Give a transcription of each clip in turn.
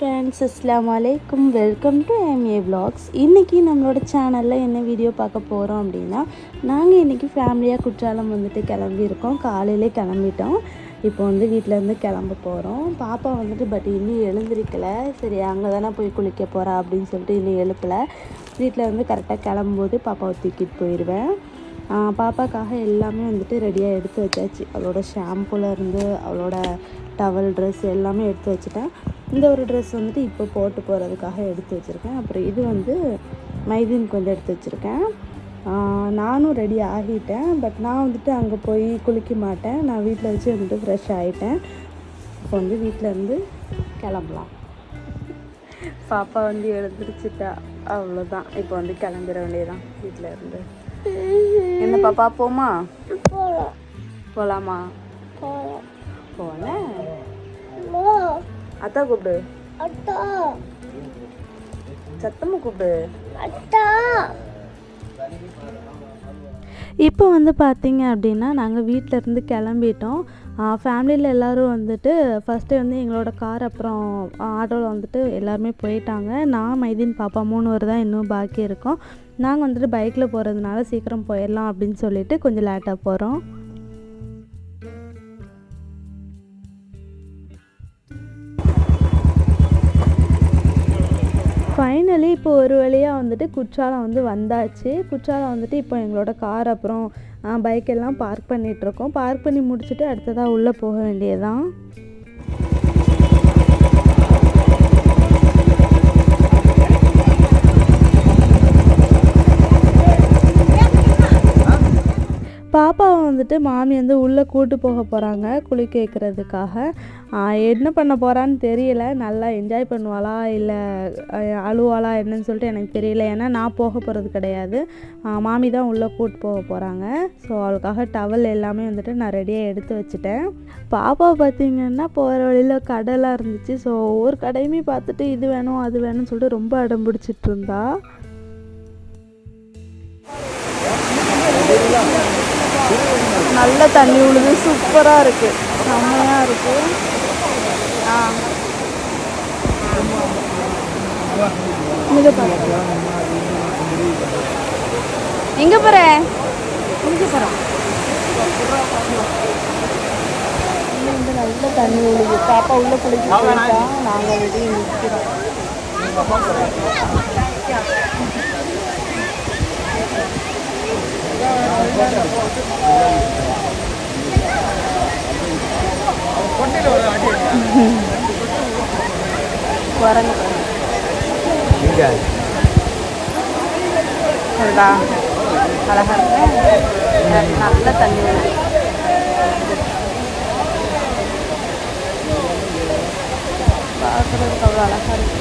Friends, அஸ்ஸலாமு அலைக்கும். Welcome to MA Vlogs. இன்றைக்கி நம்மளோட சேனலில் என்ன வீடியோ பார்க்க போகிறோம் அப்படின்னா, நாங்கள் இன்றைக்கி ஃபேமிலியாக குற்றாலம் வந்துட்டு கிளம்பியிருக்கோம். காலையிலே கிளம்பிட்டோம். இப்போ வீட்டிலேருந்து கிளம்ப போகிறோம். பாப்பா பட் இன்னும் எழுந்திருக்கலை. சரி, அங்கே தானே போய் குளிக்க போகிறா அப்படின்னு சொல்லிட்டு இன்னும் எழுப்பலை. வீட்டிலேருந்து கரெக்டாக கிளம்பும்போது பாப்பாவை தூக்கிட்டு போயிடுவேன். பாப்பாக்காக எல்லாமே ரெடியாக எடுத்து வச்சாச்சு. அவளோட ஷாம்புலேருந்து அவளோட டவல் ட்ரெஸ் எல்லாமே எடுத்து வச்சுட்டேன். இந்த ஒரு ட்ரெஸ் இப்போ போட்டு போகிறதுக்காக எடுத்து வச்சுருக்கேன். அப்புறம் இது மைதீனுக்கு எடுத்து வச்சுருக்கேன். நானும் ரெடி ஆகிட்டேன். பட் நான் அங்கே போய் குளிக்க மாட்டேன். நான் வீட்டில் வச்சு ஃப்ரெஷ் ஆகிட்டேன். இப்போ வீட்டிலேருந்து கிளம்பலாம். பாப்பா எழுந்திரிச்சிட்டா, அவ்வளோதான். இப்போ கிளம்பிட வேண்டியதான் வீட்டில் இருந்து. என்ன பாப்பா, போமா? போகலாமா? போல அத்தா கூப்பிடு, சத்தமா கூப்பிடு. இப்போ பார்த்தீங்க அப்படின்னா, நாங்கள் வீட்டிலேருந்து கிளம்பிட்டோம். ஃபேமிலியில் எல்லோரும் ஃபஸ்ட்டு எங்களோட கார், அப்புறம் ஆட்டோவில் எல்லாருமே போயிட்டாங்க. நான், மைதீன், பாப்பா 3 பேர் தான் இன்னும் பாக்கி இருக்கோம். நாங்கள் பைக்கில் போகிறதுனால சீக்கிரம் போயிடலாம் அப்படின்னு சொல்லிட்டு கொஞ்சம் லேட்டாக போகிறோம். ஃபைனலி இப்போ ஒரு வழியாக குற்றாலம் வந்தாச்சு. குற்றாலம் இப்போ எங்களோட கார் அப்புறம் பைக்கெல்லாம் பார்க் பண்ணிகிட்ருக்கோம். பார்க் பண்ணி முடிச்சுட்டு அடுத்ததாக உள்ளே போக வேண்டியதான். பாப்பாவை மாமி உள்ளே கூட்டு போக போகிறாங்க குளிக்க வைக்கிறதுக்காக. என்ன பண்ண போகிறான்னு தெரியல. நல்லா என்ஜாய் பண்ணுவாளா இல்லை அழுவாளா என்னன்னு சொல்லிட்டு எனக்கு தெரியல. ஏன்னா நான் போக போகிறது கிடையாது. மாமி தான் உள்ளே கூட்டு போக போகிறாங்க. ஸோ அவளுக்காக டவல் எல்லாமே நான் ரெடியாக எடுத்து வச்சுட்டேன். பாப்பாவை பார்த்திங்கன்னா போகிற வழியில் கடைலாம் இருந்துச்சு. ஸோ ஒவ்வொரு கடையுமே பார்த்துட்டு இது வேணும் அது வேணும்னு சொல்லிட்டு ரொம்ப அடம் பிடிச்சிட்டு இருந்தா. நல்ல தண்ணி விழுது, சூப்பராக இருக்குது, செம்மையாக இருக்குது. எங்கே போகிறேன் நல்ல தண்ணி விழுது. பாப்பா உள்ள குளிக்க நாங்கள் வெளியே நிற்கிறோம். அழகா இருக்கு, நல்ல தண்ணி வருது. பார்க்குறதுக்கு அவ்வளோ அழகா இருக்கு.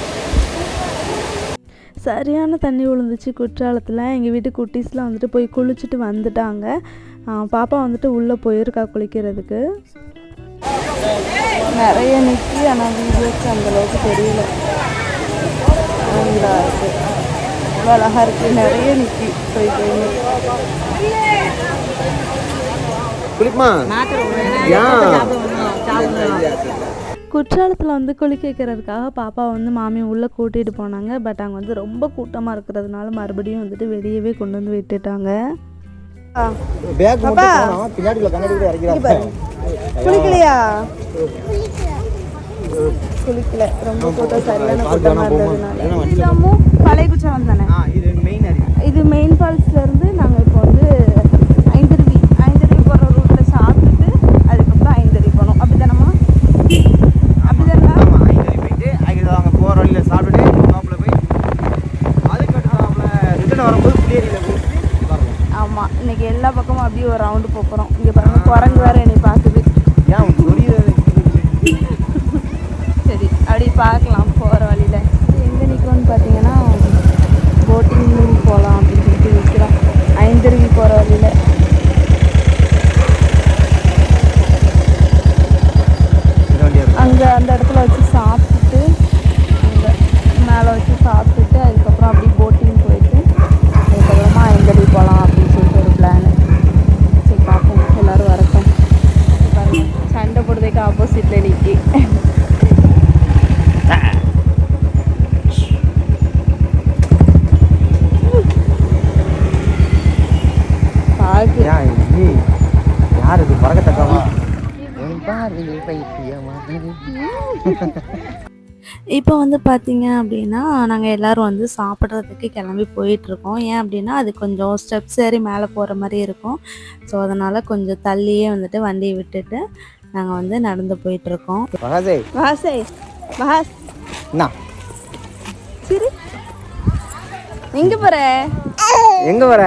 சரியான தண்ணி விழுந்துச்சு குற்றாலத்தில். எங்கள் வீட்டு குட்டீஸ்லாம் போய் குளிச்சுட்டு வந்துட்டாங்க. பாப்பா உள்ளே போயிருக்கா குளிக்கிறதுக்கு. நிறைய நிற்கி, ஆனால் வீடியோக்கு அந்தளவுக்கு தெரியல. இதாக இருக்குது, அவ்வளோ அழகாக இருக்குது. நிறைய நிற்கி போய் குற்றாலத்தில் குளிக்க வைக்கிறதுக்காக பாப்பா மாமி உள்ளே கூட்டிகிட்டு போனாங்க. பட் அங்கே ரொம்ப கூட்டமாக இருக்கிறதுனால மறுபடியும் வெளியவே கொண்டு விட்டுட்டாங்க. குளிக்கலையா? குளிக்கல, ரொம்ப கூட்டம், சரியான கூட்டமாக இருந்ததுனால. பழைய குற்றாலம் தானே இது. மெயின் ஃபால்ஸ்லேருந்து நாங்கள் இப்போ ஐந்தருவி போகிற ரூட்டில் சாப்பிட்டுட்டு அதுக்கப்புறம் ஐந்தருவி போனோம். அப்படி தானம்மா? ஆமாம், இன்னைக்கு எல்லா பக்கமும் அப்படியே ஒரு ரவுண்டு போகிறோம். இங்கே பாருங்க, குரங்கு வேறு என்னை பார்க்குது. சரி, அப்படி பார்க்கலாம் போகிற வழியில். எங்கே நிற்கணும்னு பார்த்தீங்கன்னா, போட்டிங் போகலாம் அப்படின்னு சொல்லிட்டு நிற்கிறோம் ஐந்தருவி போகிற வழியில். அங்கே அந்த இடத்துல வச்சு சாப்பிட்டுட்டு, அங்கே மேலே வச்சு சாப்பிட்டுட்டு அதுக்கப்புறம் அப்படியே போட்டிங் போயிட்டு அதுக்கப்புறமா ஐந்தருவி போகலாம் அப்படின்னு சொல்லிட்டு ஒரு பிளானு. சரி, பார்ப்போம், எல்லோரும் வரட்டும். சண்டை போடுறதுக்கு ஆப்போசிட்டில் நிற்கி இப்போ வந்து பார்த்தீங்க அப்படின்னா நாங்கள் எல்லோரும் வந்து சாப்பிட்றதுக்கு கிளம்பி போயிட்டுருக்கோம். ஏன் அப்படின்னா அது கொஞ்சம் ஸ்டெப்ஸ் ஏறி மேலே போகிற மாதிரி இருக்கும். ஸோ அதனால் கொஞ்சம் தள்ளியே வந்துட்டு வண்டியை விட்டுட்டு நாங்கள் வந்து நடந்து போயிட்டுருக்கோம். சரி எங்கே போகிற? எங்கே வர?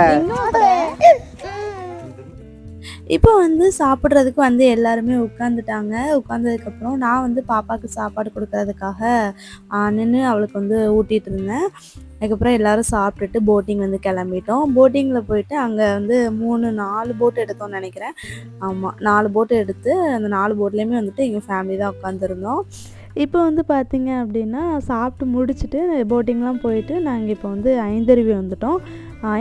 இப்போ வந்து சாப்பிட்றதுக்கு வந்து எல்லாருமே உட்காந்துட்டாங்க. உட்காந்ததுக்கப்புறம் நான் வந்து பாப்பாவுக்கு சாப்பாடு கொடுக்கறதுக்காக நின்று அவளுக்கு வந்து ஊட்டிகிட்டு இருந்தேன். அதுக்கப்புறம் எல்லோரும் சாப்பிட்டுட்டு போட்டிங் வந்து கிளம்பிட்டோம். போட்டிங்கில் போயிட்டு அங்கே வந்து 4 போட் எடுத்தோம்னு நினைக்கிறேன். ஆமாம் 4 போட்டு எடுத்து அந்த 4 போட்லேயுமே வந்துட்டு எங்கள் ஃபேமிலி தான் உட்காந்துருந்தோம். இப்போ வந்து பார்த்திங்க அப்படின்னா சாப்பிட்டு முடிச்சுட்டு போட்டிங்லாம் போயிட்டு நாங்கள் இப்போ வந்து ஐந்தருவி வந்துட்டோம்.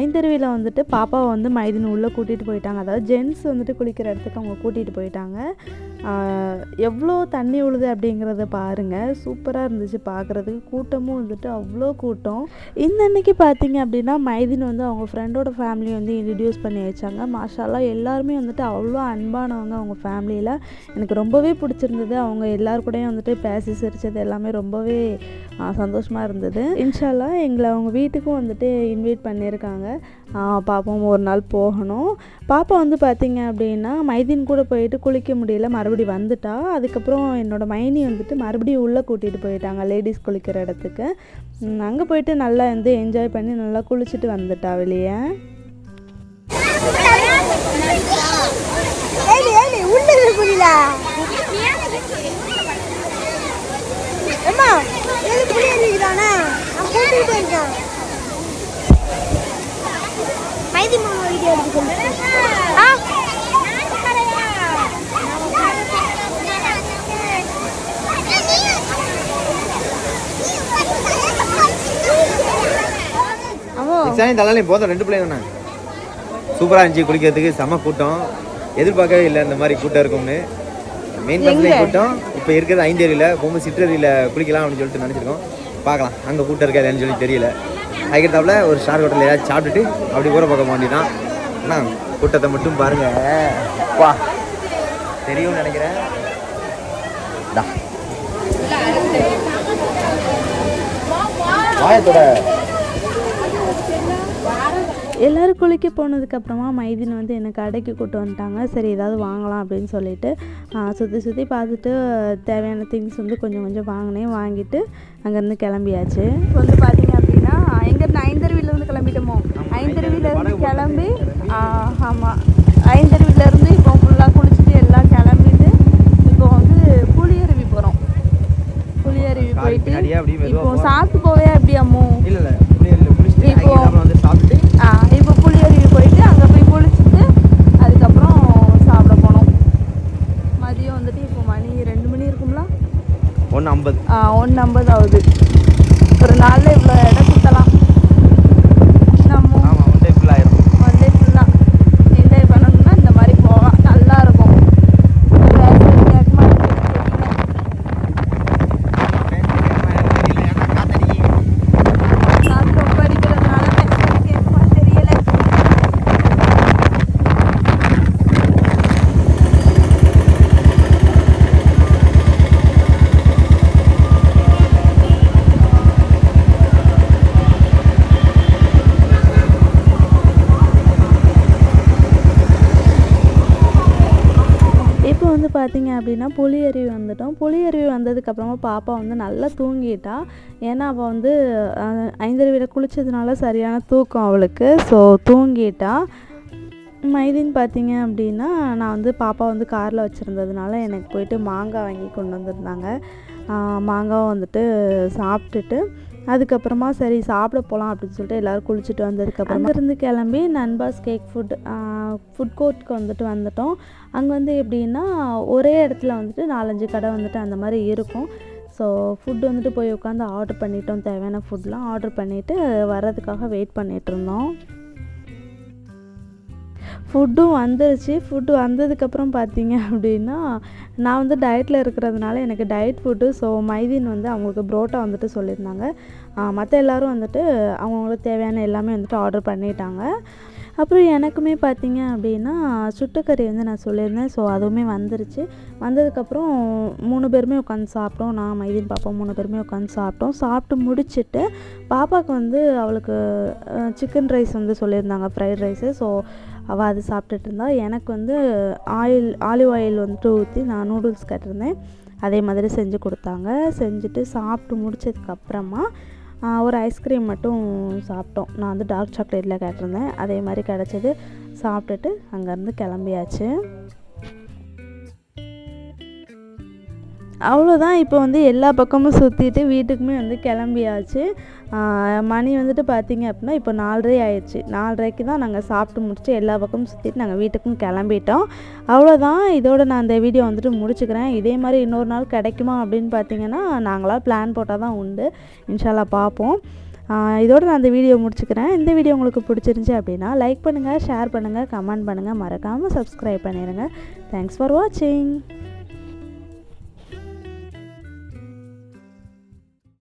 ஐந்தருவியில் வந்துட்டு பாப்பாவை வந்து மைதின் உள்ளே கூட்டிகிட்டு போயிட்டாங்க. அதாவது ஜென்ட்ஸ் வந்துட்டு குளிக்கிற இடத்துக்கு அவங்க கூட்டிகிட்டு போயிட்டாங்க. எவ்வளோ தண்ணி உழுது அப்படிங்கிறத பாருங்கள். சூப்பராக இருந்துச்சு பார்க்குறதுக்கு. கூட்டமும் வந்துட்டு அவ்வளோ கூட்டம். இந்த அன்னைக்கு பார்த்தீங்க அப்படின்னா மைதின் வந்து அவங்க ஃப்ரெண்டோட ஃபேமிலி வந்து இன்ட்ரடியூஸ் பண்ணி வச்சாங்க. மாஷால்லா எல்லாருமே வந்துட்டு அவ்வளோ அன்பானவங்க அவங்க ஃபேமிலியில். எனக்கு ரொம்பவே பிடிச்சிருந்தது. அவங்க எல்லாரு கூடயும் வந்துட்டு பேசி சிரிச்சது எல்லாமே ரொம்பவே சந்தோஷமாக இருந்தது. இன்ஷால்லா எங்களை அவங்க வீட்டுக்கும் வந்துட்டு இன்வைட் பண்ணியிருக்காங்க. பாப்பாவும் ஒரு நாள் போகணும். பாப்பா வந்து பார்த்தீங்க அப்படின்னா மைதின் கூட போயிட்டு குளிக்க முடியல, மறுபடியும் வந்துட்டா. அதுக்கப்புறம் என்னோட மைனி வந்துட்டு மறுபடியும் உள்ளே கூட்டிகிட்டு போயிட்டாங்க லேடிஸ் குளிக்கிற இடத்துக்கு. அங்கே போயிட்டு நல்லா வந்து என்ஜாய் பண்ணி நல்லா குளிச்சுட்டு வந்துட்டா வெளியே. தலாலையும் போதும் 2 பிள்ளைங்க சூப்பராக இருந்துச்சு. குளிக்கிறதுக்கு செம கூட்டம். எதிர்பார்க்கவே இல்லை இந்த மாதிரி கூட்டம் இருக்கும்னு. மெயின் பஸ்லேயும் கூட்டம். இப்போ இருக்கிறது ஐந்தேரியில் போகும்போது சிற்றறியில் குளிக்கலாம் அப்படின்னு சொல்லிட்டு நினச்சிருக்கோம். பார்க்கலாம் அங்கே கூட்டம் இருக்காதுன்னு சொல்லி தெரியல. அதுக்கேற்றாப்புல ஒரு ஸ்டார் ஹோட்டலில் ஏதாச்சும் சாப்பிட்டுட்டு அப்படி ஊரை பார்க்க வேண்டியதான். ஆனால் கூட்டத்தை மட்டும் பாருங்கள். வா தெரியும்னு நினைக்கிறேன். வாயத்தோட எல்லோரும் குளிக்க போனதுக்கப்புறமா மைதின் வந்து என்னை கடைக்கு கூப்பிட்டு வந்துட்டாங்க. சரி ஏதாவது வாங்கலாம் அப்படின்னு சொல்லிட்டு சுற்றி பார்த்துட்டு தேவையான திங்ஸ் வந்து கொஞ்சம் வாங்கினேன். வாங்கிட்டு அங்கேருந்து கிளம்பியாச்சு. இப்போ வந்து பார்த்தீங்க அப்படின்னா எங்கேருந்து ஐந்தருவிலேருந்து கிளம்பிட்டோமோ. ஐந்தருவிலேருந்து கிளம்பி ஆமாம் ஐந்தருவிலேருந்து இப்போ ஃபுல்லாக குளிச்சுட்டு எல்லாம் கிளம்பிட்டு இப்போ வந்து புளியருவி போகிறோம். புளியருவி போயிட்டு இப்போ சாப்பிட்டு போவே அப்படி அம்மோ இல்லை இப்போ வந்து சாப்பிட்டு இப்போ புளியருவி போயிட்டு அங்கே போய் குளிச்சுட்டு அதுக்கப்புறம் சாப்பிட போனோம். மதியம் வந்துட்டு இப்போ மணி 2 மணி இருக்குங்களா? 1:50 ஆகுது. ஒரு நாளில் இவ்வளோ இடம் சுற்றலாம். நம்ம ஒன் டே ஃபுல்லாக என்ஜாய் பண்ணணும்னா இந்த மாதிரி போகலாம். நல்லாயிருக்கும். பார்த்திங்க அப்படின்னா புளியருவி வந்துட்டோம். புளியருவி வந்ததுக்கப்புறமா பாப்பா வந்து நல்லா தூங்கிட்டா. ஏன்னா அவள் வந்து ஐந்தருவியில் குளித்ததுனால சரியான தூக்கம் அவளுக்கு. ஸோ தூங்கிட்டா. மைதின் பார்த்திங்க அப்படின்னா நான் வந்து பாப்பா வந்து காரில் வச்சுருந்ததுனால எனக்கு போயிட்டு மாங்காய் வாங்கி கொண்டு வந்திருந்தாங்க. மாங்காவை வந்துட்டு சாப்பிட்டுட்டு அதுக்கப்புறமா சரி சாப்பிட போகலாம் அப்படின்னு சொல்லிட்டு எல்லோரும் குளிச்சுட்டு வந்ததுக்கப்புறமா இருந்து கிளம்பி நண்பாஸ் கேக் ஃபுட் கோர்ட்டுக்கு வந்துட்டு வந்துட்டோம். அங்கே வந்து எப்படின்னா ஒரே இடத்துல வந்துட்டு 4-5 கடை வந்துட்டு அந்த மாதிரி இருக்கும். ஸோ ஃபுட்டு வந்துட்டு போய் உட்காந்து ஆர்டர் பண்ணிட்டோம். தேவையான ஃபுட்லாம் ஆர்டர் பண்ணிவிட்டு வர்றதுக்காக வெயிட் பண்ணிகிட்ருந்தோம். ஃபுட்டும் வந்துருச்சு. ஃபுட்டு வந்ததுக்கப்புறம் பார்த்தீங்க அப்படின்னா நான் வந்து டயட்டில் இருக்கிறதுனால எனக்கு டயட் ஃபுட்டு. ஸோ மைதின் வந்து அவங்களுக்கு புரோட்டா வந்துட்டு சொல்லியிருந்தாங்க. மற்ற எல்லோரும் வந்துட்டு அவங்களுக்கு தேவையான எல்லாமே வந்துட்டு ஆர்டர் பண்ணிட்டாங்க. அப்புறம் எனக்குமே பார்த்திங்க அப்படின்னா சுட்டுக்கறி வந்து நான் சொல்லியிருந்தேன். ஸோ அதுவுமே வந்துருச்சு. வந்ததுக்கப்புறம் 3 பேருமே உட்காந்து சாப்பிட்டோம். நான் மைதீன் பாப்பா 3 பேருமே உட்காந்து சாப்பிட்டோம். சாப்பிட்டு முடிச்சுட்டு பாப்பாவுக்கு வந்து அவளுக்கு சிக்கன் ரைஸ் வந்து சொல்லியிருந்தாங்க, ஃப்ரைட் ரைஸு. ஸோ அவள் அது சாப்பிட்டுட்டு இருந்தா. எனக்கு வந்து ஆலிவ் ஆயில் வந்துட்டு ஊற்றி நான் நூடுல்ஸ் கேட்டிருந்தேன். அதே மாதிரி செஞ்சு கொடுத்தாங்க. செஞ்சுட்டு சாப்பிட்டு முடிச்சதுக்கப்புறமா ஒரு ஐஸ்கிரீம் மட்டும் சாப்பிட்டோம். நான் வந்து டார்க் சாக்லேட்டில் கேட்டிருந்தேன். அதே மாதிரி கிடச்சிது. சாப்பிட்டுட்டு அங்கேருந்து கிளம்பியாச்சு. அவ்வளோதான். இப்போ வந்து எல்லா பக்கமும் சுற்றிட்டு வீட்டுக்குமே வந்து கிளம்பியாச்சு. மணி வந்துட்டு பார்த்திங்க அப்படின்னா இப்போ 4:30 ஆயிடுச்சு. 4:30க்கு தான் நாங்கள் சாப்பிட்டு முடிச்சுட்டு எல்லா பக்கமும் சுற்றிட்டு நாங்கள் வீட்டுக்கும் கிளம்பிட்டோம். அவ்வளோதான். இதோட நான் இந்த வீடியோ வந்துட்டு முடிச்சுக்கிறேன். இதே மாதிரி இன்னொரு நாள் கிடைக்குமா அப்படின்னு பார்த்திங்கன்னா நாங்களாக பிளான் போட்டால் தான் உண்டு. இன்ஷால்லா பார்ப்போம். இதோடு நான் இந்த வீடியோ முடிச்சுக்கிறேன். இந்த வீடியோ உங்களுக்கு பிடிச்சிருந்துச்சி அப்படின்னா லைக் பண்ணுங்கள், ஷேர் பண்ணுங்கள், கமெண்ட் பண்ணுங்கள், மறக்காமல் சப்ஸ்கிரைப் பண்ணிடுங்க. தேங்க்ஸ் ஃபார் வாட்சிங்.